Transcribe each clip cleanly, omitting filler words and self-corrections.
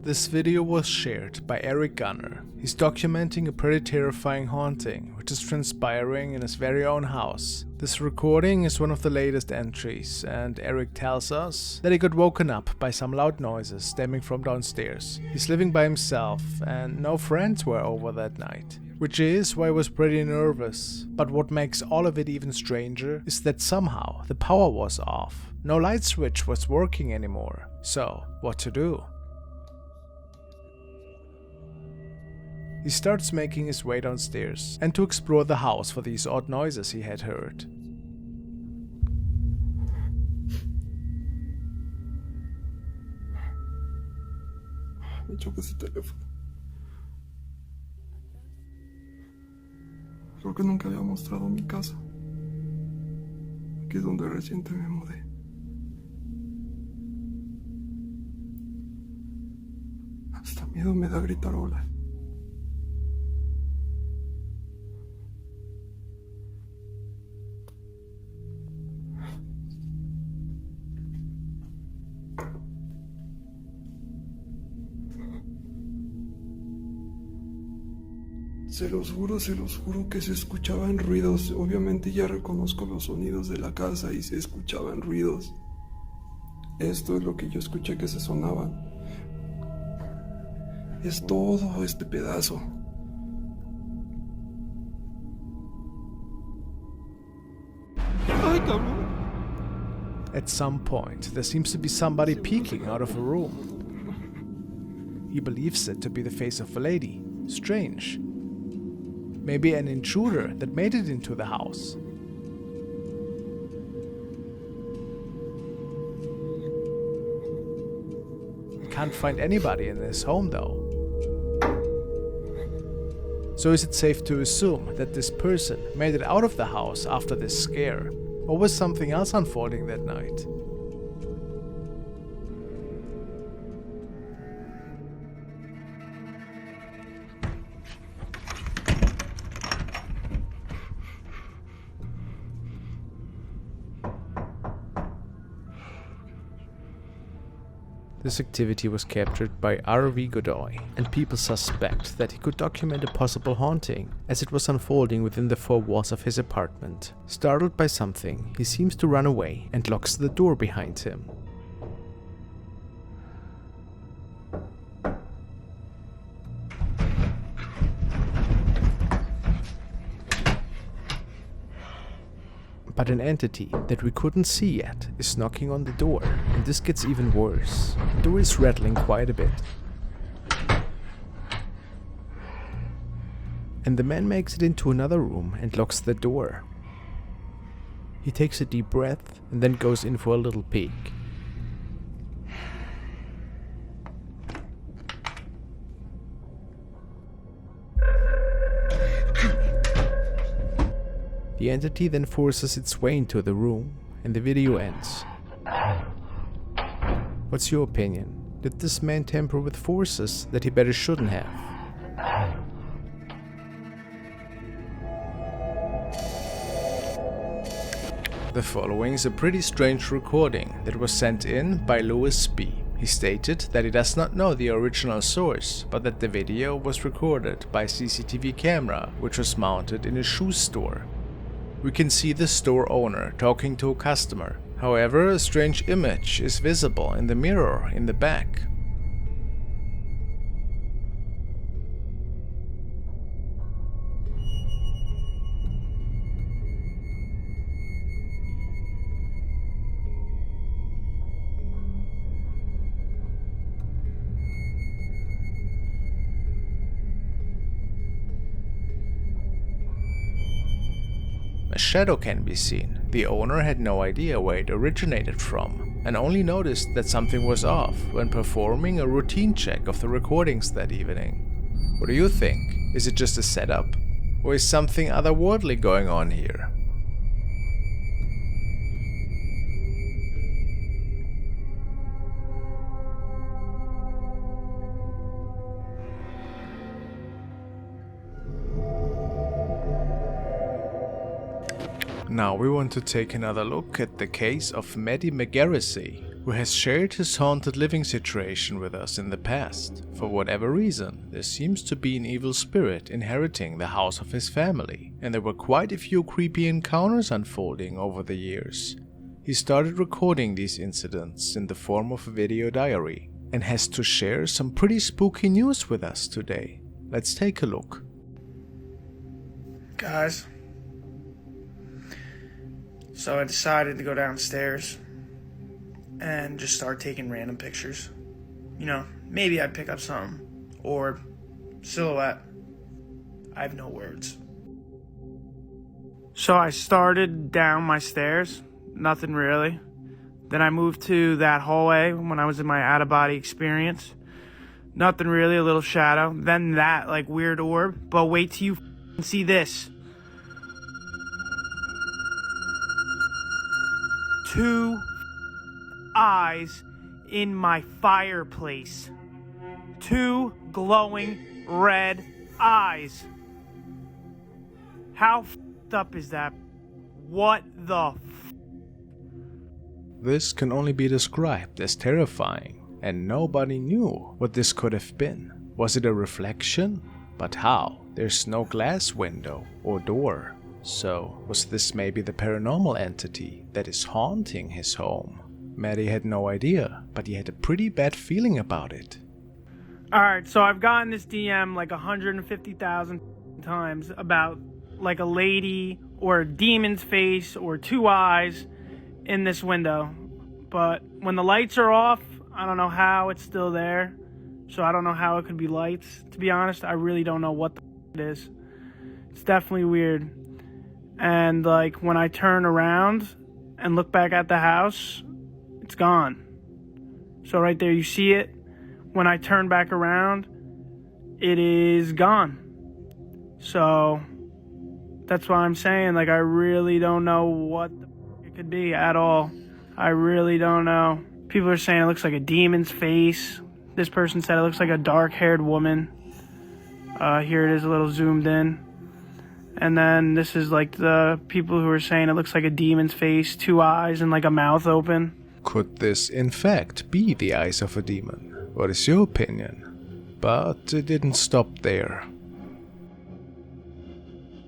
This video was shared by Eric Gunner. He's documenting a pretty terrifying haunting which is transpiring in his very own house. This recording is one of the latest entries, and Eric tells us that he got woken up by some loud noises stemming from downstairs. He's living by himself and no friends were over that night, which is why he was pretty nervous. But what makes all of it even stranger is that somehow the power was off. No light switch was working anymore. So, what to do? He starts making his way downstairs and to explore the house for these odd noises he had heard. Me choca ese teléfono. Creo que nunca había mostrado mi casa. Aquí es donde reciente me mudé. Hasta miedo me da gritar hola. Se los juro que se escuchaban ruidos. Obviamente ya reconozco los sonidos de la casa y se escuchaban ruidos. Esto es lo que yo escuché que se sonaban. Es todo este pedazo. ¡Ay, cabrón! At some point, there seems to be somebody peeking out of a room. He believes it to be the face of a lady. Strange. Maybe an intruder that made it into the house. Can't find anybody in this home though. So is it safe to assume that this person made it out of the house after this scare? Or was something else unfolding that night? This activity was captured by R.V. Godoy, and people suspect that he could document a possible haunting, as it was unfolding within the four walls of his apartment. Startled by something, he seems to run away and locks the door behind him. But an entity that we couldn't see yet is knocking on the door, and this gets even worse. The door is rattling quite a bit. And the man makes it into another room and locks the door. He takes a deep breath and then goes in for a little peek. The entity then forces its way into the room, and the video ends. What's your opinion? Did this man tamper with forces that he better shouldn't have? The following is a pretty strange recording that was sent in by Louis B. He stated that he does not know the original source, but that the video was recorded by a CCTV camera which was mounted in a shoe store. We can see the store owner talking to a customer. However, a strange image is visible in the mirror in the back. A shadow can be seen. The owner had no idea where it originated from, and only noticed that something was off when performing a routine check of the recordings that evening. What do you think? Is it just a setup? Or is something otherworldly going on here? Now we want to take another look at the case of Maddie McGarrissey, who has shared his haunted living situation with us in the past. For whatever reason, there seems to be an evil spirit inheriting the house of his family, and there were quite a few creepy encounters unfolding over the years. He started recording these incidents in the form of a video diary, and has to share some pretty spooky news with us today. Let's take a look. Guys, so I decided to go downstairs and just start taking random pictures. You know, maybe I'd pick up something, or silhouette. I have no words. So I started down my stairs, nothing really. Then I moved to that hallway when I was in my out-of-body experience. Nothing really, a little shadow. Then that, like, weird orb. But wait till you see this. 2 eyes in my fireplace. 2 glowing red eyes. How f***ed up is that? What the f***? This can only be described as terrifying, and nobody knew what this could have been. Was it a reflection? But how? There's no glass window or door. So, was this maybe the paranormal entity that is haunting his home? Maddie had no idea, but he had a pretty bad feeling about it. Alright, so I've gotten this DM like 150,000 times about like a lady or a demon's face or 2 eyes in this window. But when the lights are off, I don't know how it's still there. So I don't know how it could be lights. To be honest, I really don't know what the it is. It's definitely weird. And like when I turn around and look back at the house, it's gone. So right there you see it. When I turn back around, it is gone. So that's why I'm saying, like, I really don't know what it could be at all. I really don't know. People are saying it looks like a demon's face. This person said it looks like a dark-haired woman. Here it is a little zoomed in. And then this is like the people who are saying it looks like a demon's face, 2 eyes and like a mouth open. Could this in fact be the eyes of a demon? What is your opinion? But it didn't stop there. I'm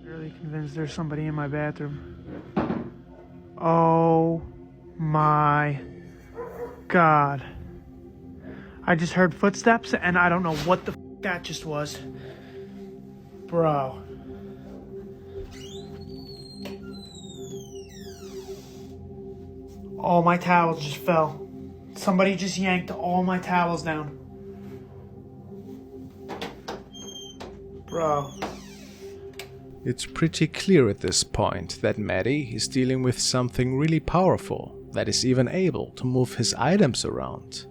really convinced there's somebody in my bathroom. Oh my God. I just heard footsteps and I don't know what the that just was. Bro. All my towels just fell. Somebody just yanked all my towels down. Bro. It's pretty clear at this point that Maddie is dealing with something really powerful that is even able to move his items around.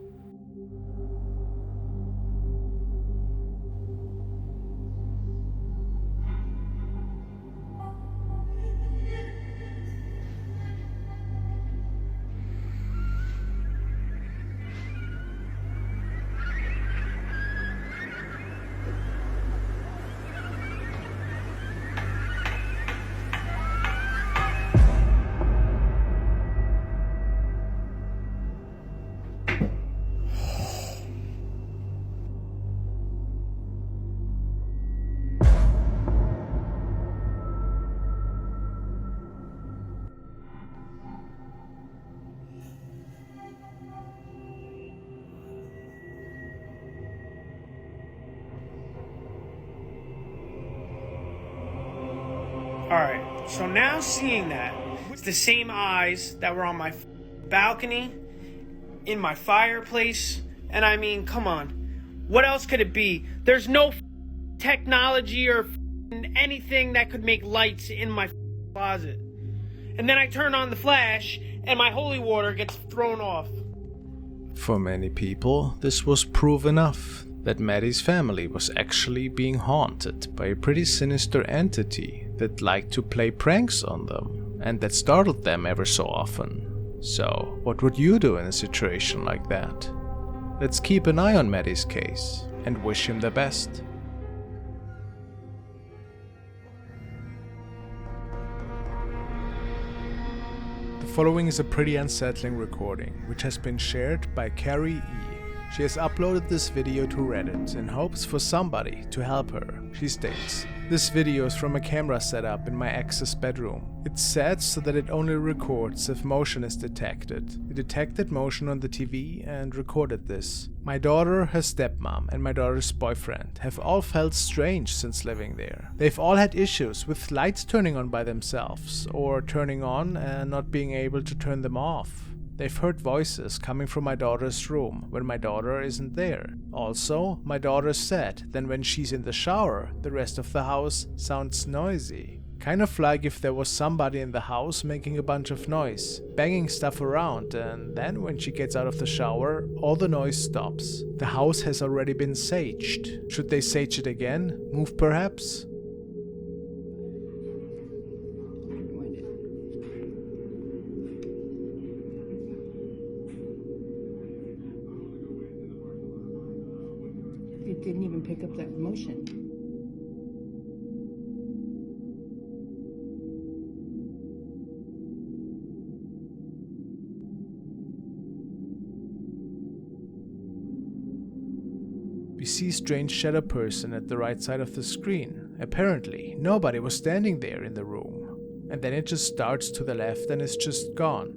Alright, so now seeing that, it's the same eyes that were on my balcony, in my fireplace, and I mean, come on. What else could it be? There's no technology or anything that could make lights in my closet. And then I turn on the flash, and my holy water gets thrown off. For many people, this was proof enough that Maddie's family was actually being haunted by a pretty sinister entity that liked to play pranks on them and that startled them ever so often. So, what would you do in a situation like that? Let's keep an eye on Maddie's case and wish him the best. following is a pretty unsettling recording, which has been shared by Carrie E. She has uploaded this video to Reddit in hopes for somebody to help her. She states, "This video is from a camera setup in my ex's bedroom. It's set so that it only records if motion is detected. It detected motion on the TV and recorded this. My daughter, her stepmom, and my daughter's boyfriend have all felt strange since living there. They've all had issues with lights turning on by themselves, or turning on and not being able to turn them off. They've heard voices coming from my daughter's room when my daughter isn't there. Also, my daughter said that when she's in the shower, the rest of the house sounds noisy. Kind of like if there was somebody in the house making a bunch of noise, banging stuff around, and then when she gets out of the shower, all the noise stops. The house has already been saged. Should they sage it again? Move perhaps?" It didn't even pick up that motion. We see a strange shadow person at the right side of the screen. Apparently, nobody was standing there in the room. And then it just starts to the left and is just gone.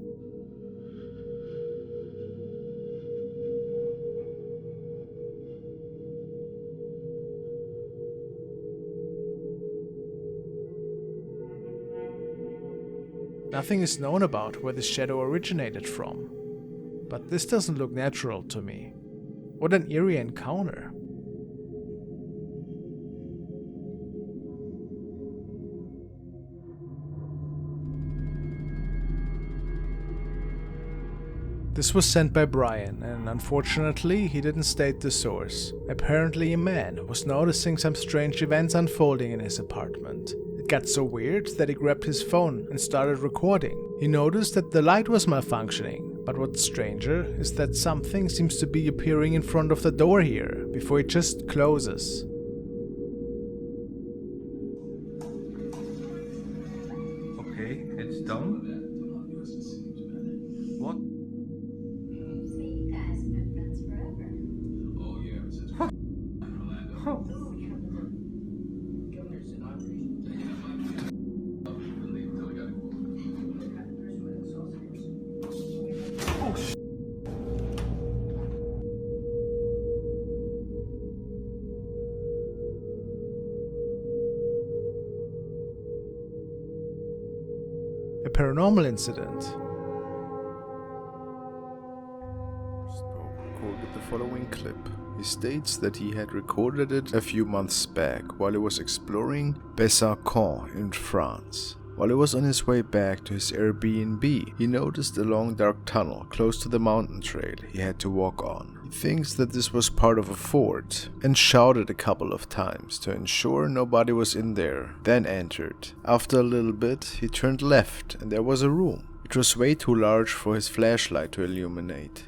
Nothing is known about where the shadow originated from. But this doesn't look natural to me. What an eerie encounter. This was sent by Brian, and unfortunately he didn't state the source. Apparently a man was noticing some strange events unfolding in his apartment. It got so weird that he grabbed his phone and started recording. He noticed that the light was malfunctioning, but what's stranger is that something seems to be appearing in front of the door here, before it just closes. Okay, it's done. What? A paranormal incident. Recorded the following clip. He states that he had recorded it a few months back while he was exploring Besançon in France. While he was on his way back to his Airbnb, he noticed a long dark tunnel close to the mountain trail he had to walk on. He thinks that this was part of a fort and shouted a couple of times to ensure nobody was in there, then entered. After a little bit, he turned left and there was a room. It was way too large for his flashlight to illuminate.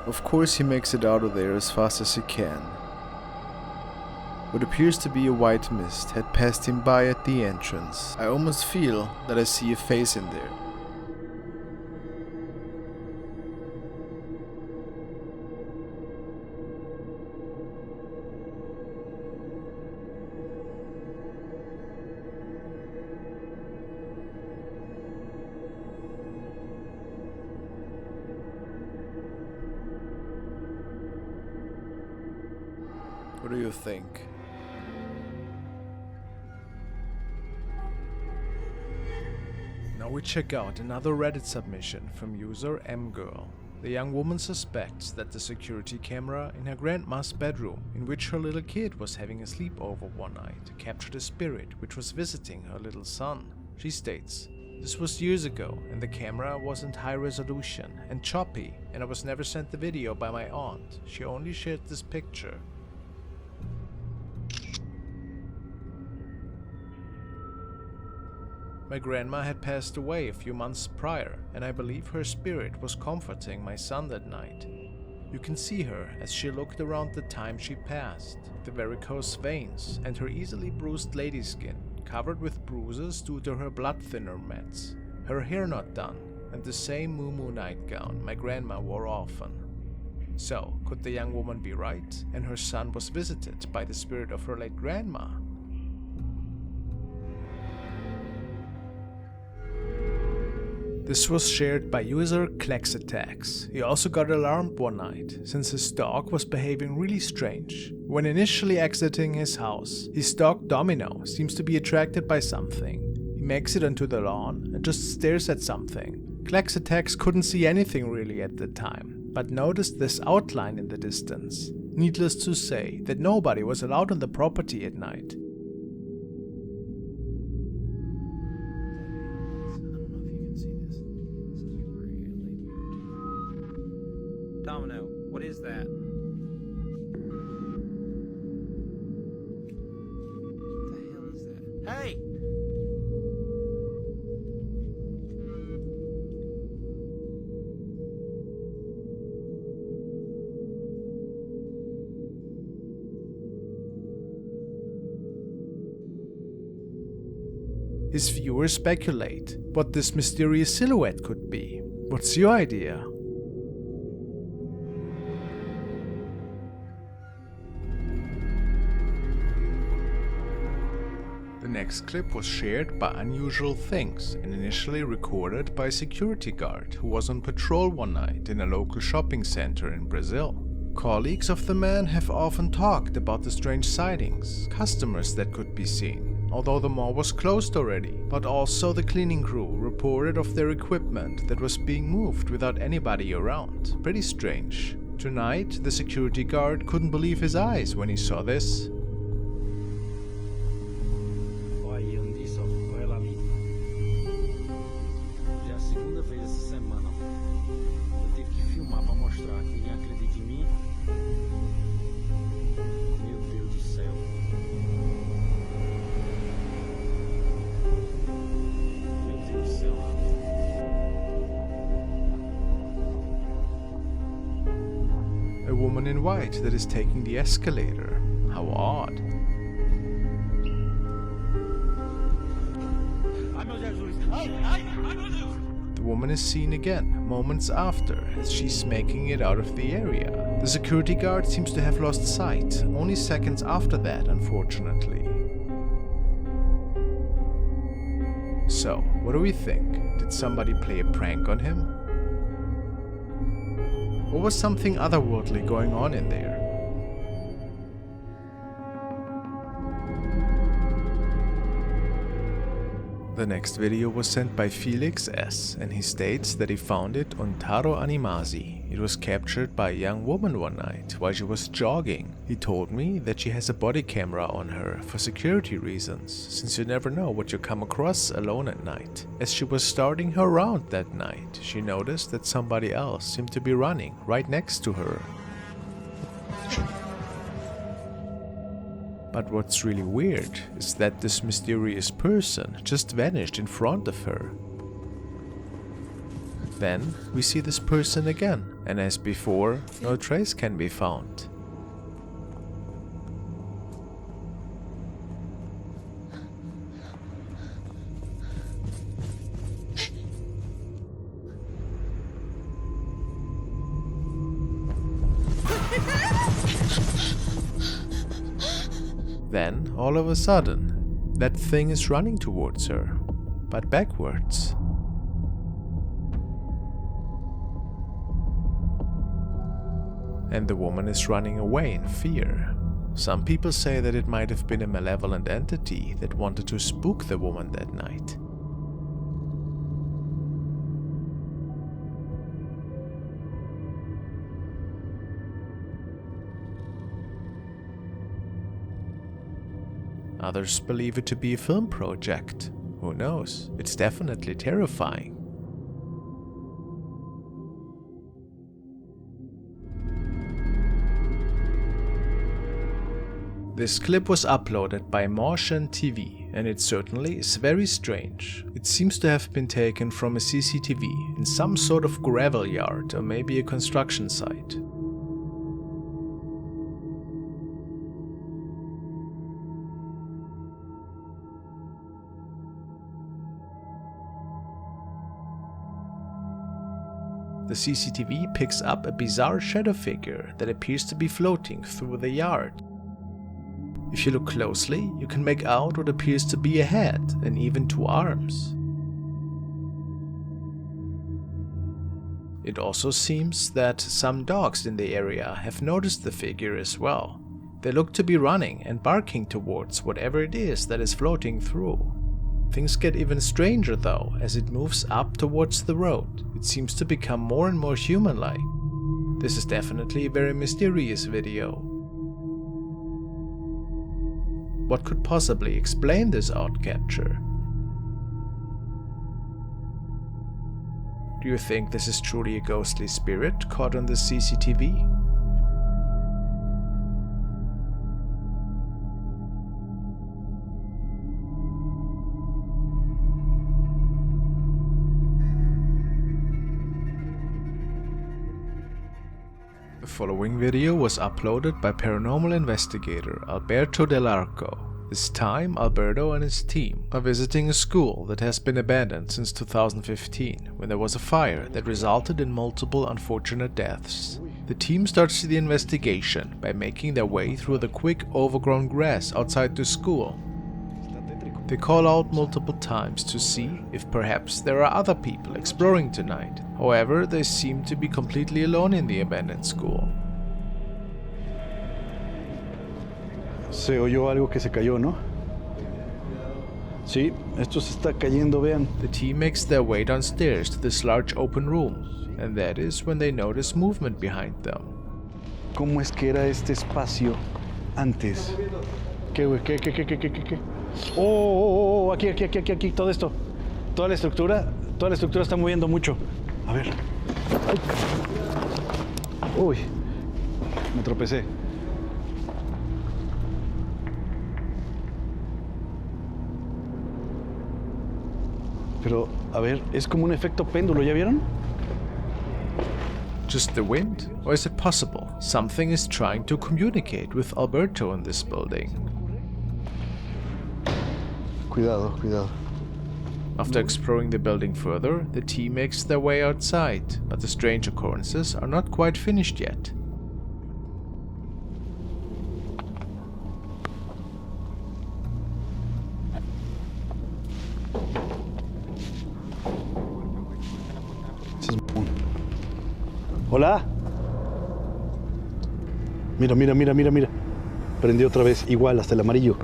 Of course he makes it out of there as fast as he can. What appears to be a white mist had passed him by at the entrance. I almost feel that I see a face in there. What do you think? Now we check out another Reddit submission from user mgirl. The young woman suspects that the security camera in her grandma's bedroom, in which her little kid was having a sleepover one night, captured a spirit which was visiting her little son. She states, "This was years ago and the camera wasn't high resolution and choppy, and I was never sent the video by my aunt. She only shared this picture. My grandma had passed away a few months prior, and I believe her spirit was comforting my son that night. You can see her as she looked around the time she passed, the varicose veins and her easily bruised lady skin, covered with bruises due to her blood thinner meds, her hair not done, and the same moo nightgown my grandma wore often. So, could the young woman be right, and her son was visited by the spirit of her late grandma? This was shared by user Attacks. He also got alarmed one night, since his dog was behaving really strange. When initially exiting his house, his dog Domino seems to be attracted by something. He makes it onto the lawn and just stares at something. Attacks couldn't see anything really at the time, but noticed this outline in the distance. Needless to say that nobody was allowed on the property at night. Domino, what is that? What the hell is that? Hey! His viewers speculate what this mysterious silhouette could be. What's your idea? The next clip was shared by Unusual Things and initially recorded by a security guard who was on patrol one night in a local shopping center in Brazil. Colleagues of the man have often talked about the strange sightings, customers that could be seen, although the mall was closed already, but also the cleaning crew reported of their equipment that was being moved without anybody around. Pretty strange. Tonight, the security guard couldn't believe his eyes when he saw this. A woman in white that is taking the escalator. How odd. The woman is seen again, moments after, as she's making it out of the area. The security guard seems to have lost sight, only seconds after that, unfortunately. So, what do we think? Did somebody play a prank on him? Or was something otherworldly going on in there? The next video was sent by Felix S, and he states that he found it on Taro Animasi. It was captured by a young woman one night while she was jogging. He told me that she has a body camera on her for security reasons, since you never know what you come across alone at night. As she was starting her round that night, she noticed that somebody else seemed to be running right next to her. But what's really weird is that this mysterious person just vanished in front of her. Then we see this person again, and as before, no trace can be found. Then, all of a sudden, that thing is running towards her, but backwards. And the woman is running away in fear. Some people say that it might have been a malevolent entity that wanted to spook the woman that night. Others believe it to be a film project. Who knows? It's definitely terrifying. This clip was uploaded by FrostmareTV, and it certainly is very strange. It seems to have been taken from a CCTV in some sort of gravel yard or maybe a construction site. The CCTV picks up a bizarre shadow figure that appears to be floating through the yard. If you look closely, you can make out what appears to be a head and even two arms. It also seems that some dogs in the area have noticed the figure as well. They look to be running and barking towards whatever it is that is floating through. Things get even stranger though as it moves up towards the road. It seems to become more and more human-like. This is definitely a very mysterious video. What could possibly explain this odd capture? Do you think this is truly a ghostly spirit caught on the CCTV? The following video was uploaded by paranormal investigator Alberto Dell'Arco. This time, Alberto and his team are visiting a school that has been abandoned since 2015, when there was a fire that resulted in multiple unfortunate deaths. The team starts the investigation by making their way through the quick overgrown grass outside the school. They call out multiple times to see if perhaps there are other people exploring tonight. However, they seem to be completely alone in the abandoned school. Se oyó algo que se cayó, ¿no? Sí, esto se está cayendo, vean. The team makes their way downstairs to this large open room, and that is when they notice movement behind them. ¿Cómo es que era este espacio antes? ¿Qué, güey? ¿Qué? Oh, aquí, todo esto. Toda la estructura está moviendo mucho. A ver. Ay. Uy, me tropecé. Pero, a ver, es como un efecto péndulo, ¿ya vieron? Just the wind? Or is it possible something is trying to communicate with Alberto in this building? Cuidado. After exploring the building further, the team makes their way outside, but the strange occurrences are not quite finished yet. Hola. Mira. Prendió otra vez, igual, hasta el amarillo.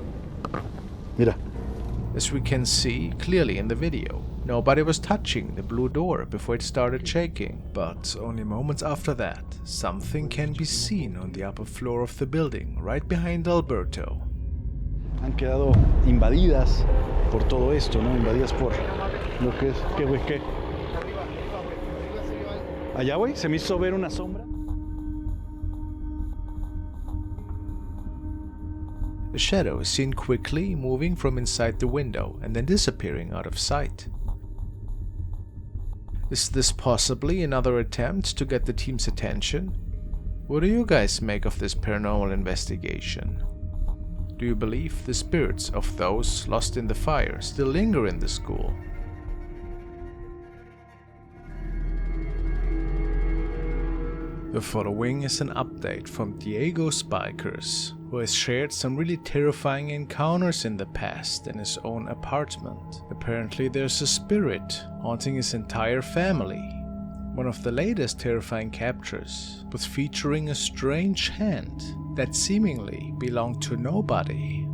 Mira. As we can see clearly in the video, nobody was touching the blue door before it started shaking, but only moments after that, something can be seen on the upper floor of the building, right behind Alberto. Han quedado invadidas por todo esto, ¿no? Invadidas por lo que es... ¿Qué, güey? ¿Qué? Allá, güey, se me hizo ver una sombra. A shadow is seen quickly moving from inside the window and then disappearing out of sight. Is this possibly another attempt to get the team's attention? What do you guys make of this paranormal investigation? Do you believe the spirits of those lost in the fire still linger in the school? The following is an update from Diego Spikers, who has shared some really terrifying encounters in the past in his own apartment. Apparently there's a spirit haunting his entire family. One of the latest terrifying captures was featuring a strange hand that seemingly belonged to nobody.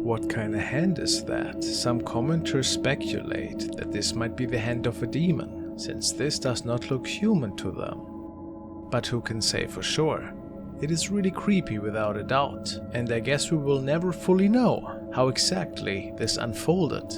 What kind of hand is that? Some commenters speculate that this might be the hand of a demon. since this does not look human to them. But who can say for sure? It is really creepy without a doubt, and I guess we will never fully know how exactly this unfolded.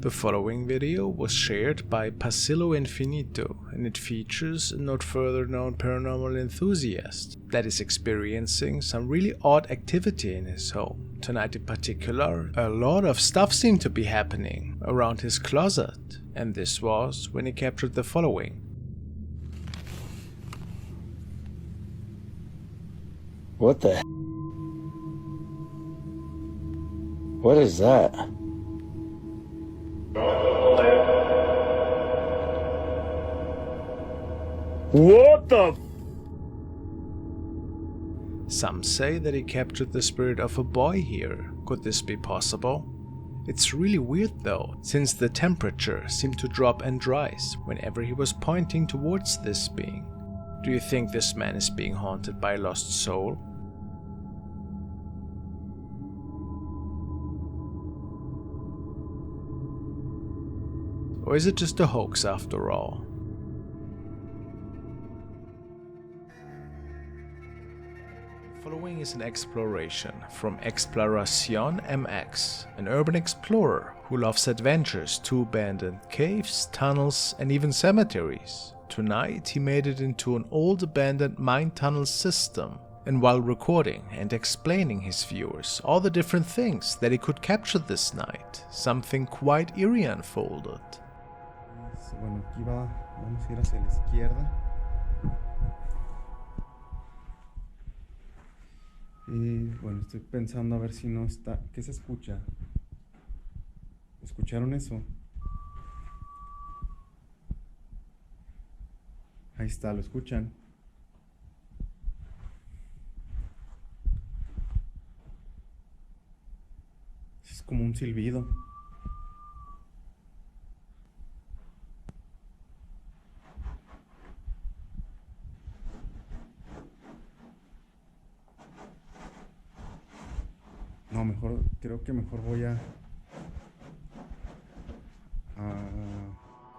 The following video was shared by Pasillo Infinito, and it features a not further known paranormal enthusiast that is experiencing some really odd activity in his home. Tonight in particular, a lot of stuff seemed to be happening around his closet, and this was when he captured the following. What the? What is that? What the? Some say that he captured the spirit of a boy here. Could this be possible? It's really weird though, since the temperature seemed to drop and rise whenever he was pointing towards this being. Do you think this man is being haunted by a lost soul? Or is it just a hoax after all? Following is an exploration from Exploración MX, an urban explorer who loves adventures to abandoned caves, tunnels, and even cemeteries. Tonight he made it into an old abandoned mine tunnel system, and while recording and explaining his viewers all the different things that he could capture this night, something quite eerie unfolded. Bueno, aquí vamos a ir hacia la izquierda. Y bueno, estoy pensando a ver si no está... ¿Qué se escucha? ¿Escucharon eso? Ahí está, ¿lo escuchan? Es como un silbido. No, mejor, creo que mejor voy a...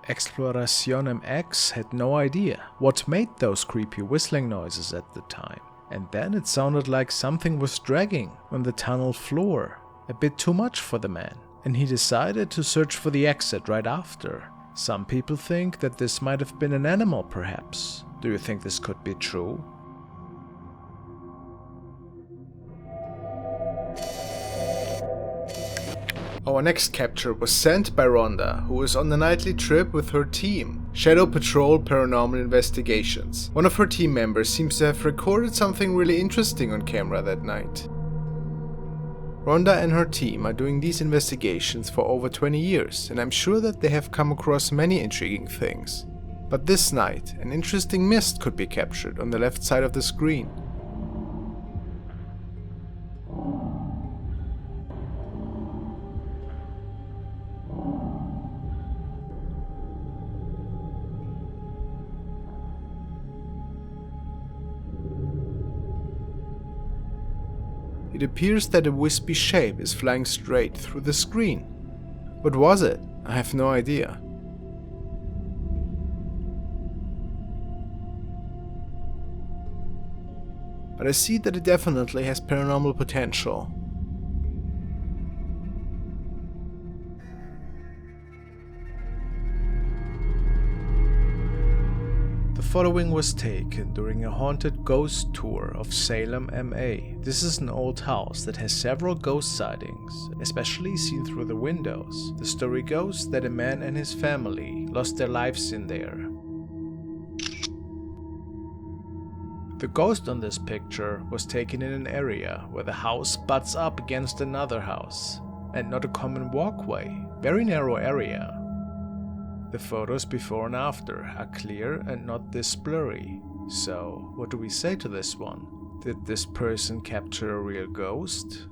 Exploración MX had no idea what made those creepy whistling noises at the time, and then it sounded like something was dragging on the tunnel floor, a bit too much for the man, and he decided to search for the exit right after. Some people think that this might have been an animal perhaps. Do you think this could be true? Our next capture was sent by Rhonda, who was on a nightly trip with her team, Shadow Patrol Paranormal Investigations. One of her team members seems to have recorded something really interesting on camera that night. Rhonda and her team are doing these investigations for over 20 years, and I'm sure that they have come across many intriguing things. But this night, an interesting mist could be captured on the left side of the screen. It appears that a wispy shape is flying straight through the screen. What was it? I have no idea. But I see that it definitely has paranormal potential. The following was taken during a haunted ghost tour of Salem, MA. This is an old house that has several ghost sightings, especially seen through the windows. The story goes that a man and his family lost their lives in there. The ghost on this picture was taken in an area where the house butts up against another house, and not a common walkway, very narrow area. The photos before and after are clear and not this blurry. So, what do we say to this one? Did this person capture a real ghost?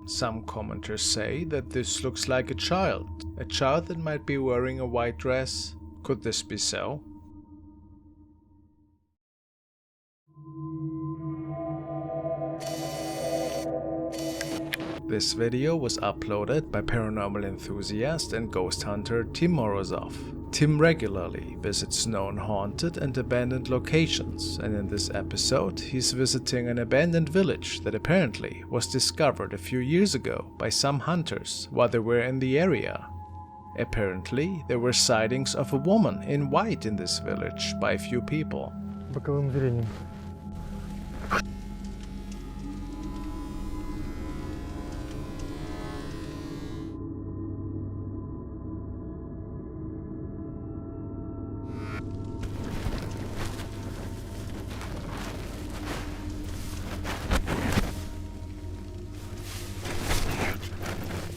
Some commenters say that this looks like a child that might be wearing a white dress. Could this be so? This video was uploaded by paranormal enthusiast and ghost hunter Tim Morozov. Tim regularly visits known haunted and abandoned locations, and in this episode he's visiting an abandoned village that apparently was discovered a few years ago by some hunters while they were in the area. Apparently, there were sightings of a woman in white in this village by a few people. Боковым зрением.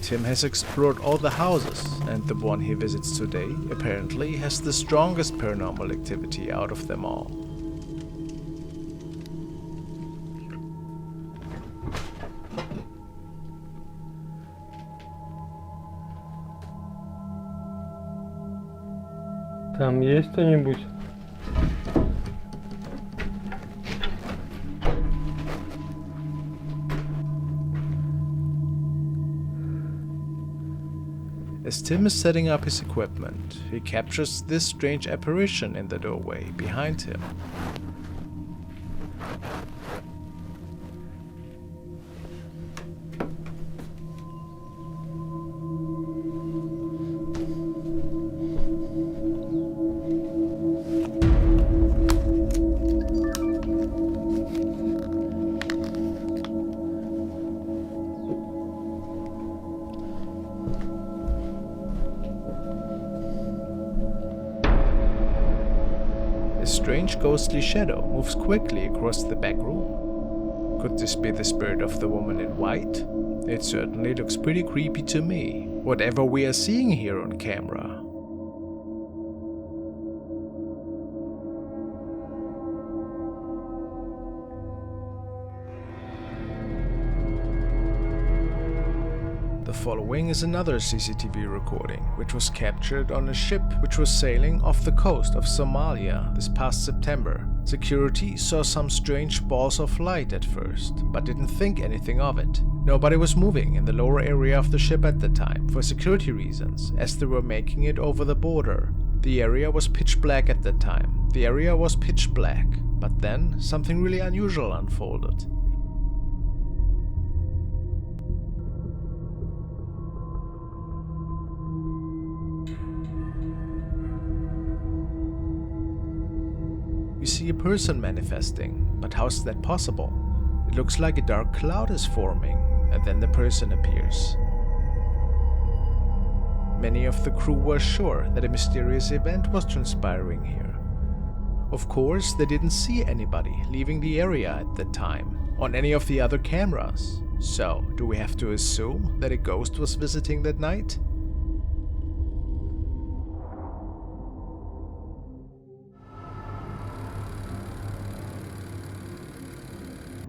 Tim has explored all the houses, and the one he visits today apparently has the strongest paranormal activity out of them all. Там есть кто-нибудь? As Tim is setting up his equipment, he captures this strange apparition in the doorway behind him. A strange ghostly shadow moves quickly across the back room. Could this be the spirit of the woman in white? It certainly looks pretty creepy to me, whatever we are seeing here on camera. The following is another CCTV recording, which was captured on a ship which was sailing off the coast of Somalia this past September. Security saw some strange balls of light at first, but didn't think anything of it. Nobody was moving in the lower area of the ship at the time for security reasons, as they were making it over the border. The area was pitch black at the time. But then something really unusual unfolded. You see a person manifesting, but how's that possible? It looks like a dark cloud is forming, and then the person appears. Many of the crew were sure that a mysterious event was transpiring here. Of course, they didn't see anybody leaving the area at the time on any of the other cameras. So, do we have to assume that a ghost was visiting that night?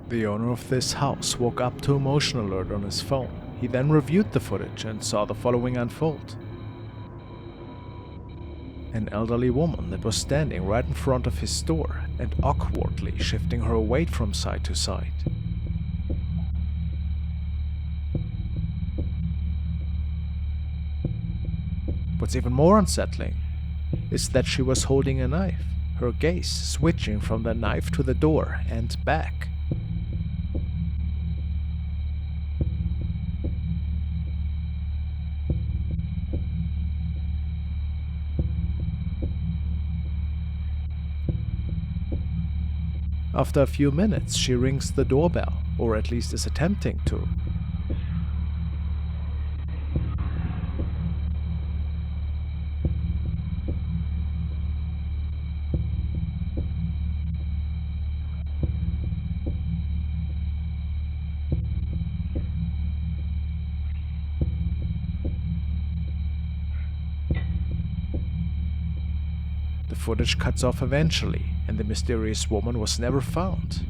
The owner of this house woke up to a motion alert on his phone. He then reviewed the footage and saw the following unfold. An elderly woman that was standing right in front of his door and awkwardly shifting her weight from side to side. What's even more unsettling is that she was holding a knife, her gaze switching from the knife to the door and back. After a few minutes, she rings the doorbell, or at least is attempting to. The footage cuts off eventually, and the mysterious woman was never found.